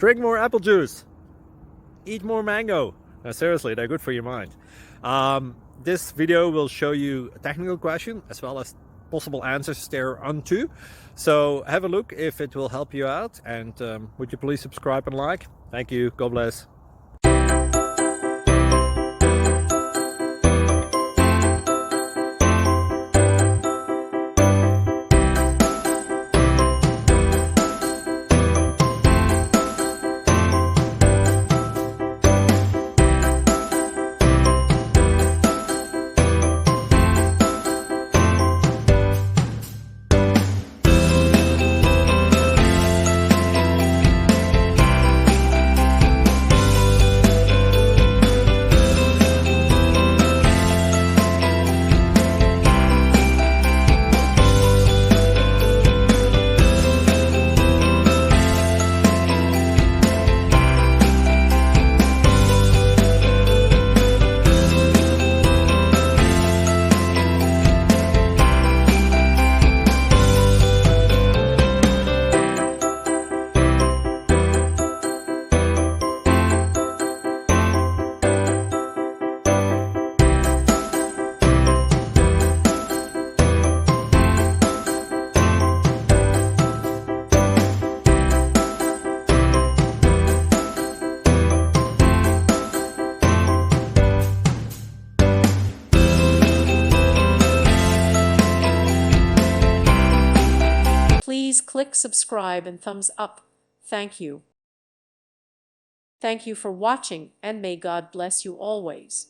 Drink more apple juice. Eat more mango. No, seriously, they're good for your mind. This video will show you a technical question as well as possible answers thereunto. So have a look if it will help you out, and would you please subscribe and like? Thank you. God bless. Please click subscribe and thumbs up. Thank you. Thank you for watching, and may God bless you always.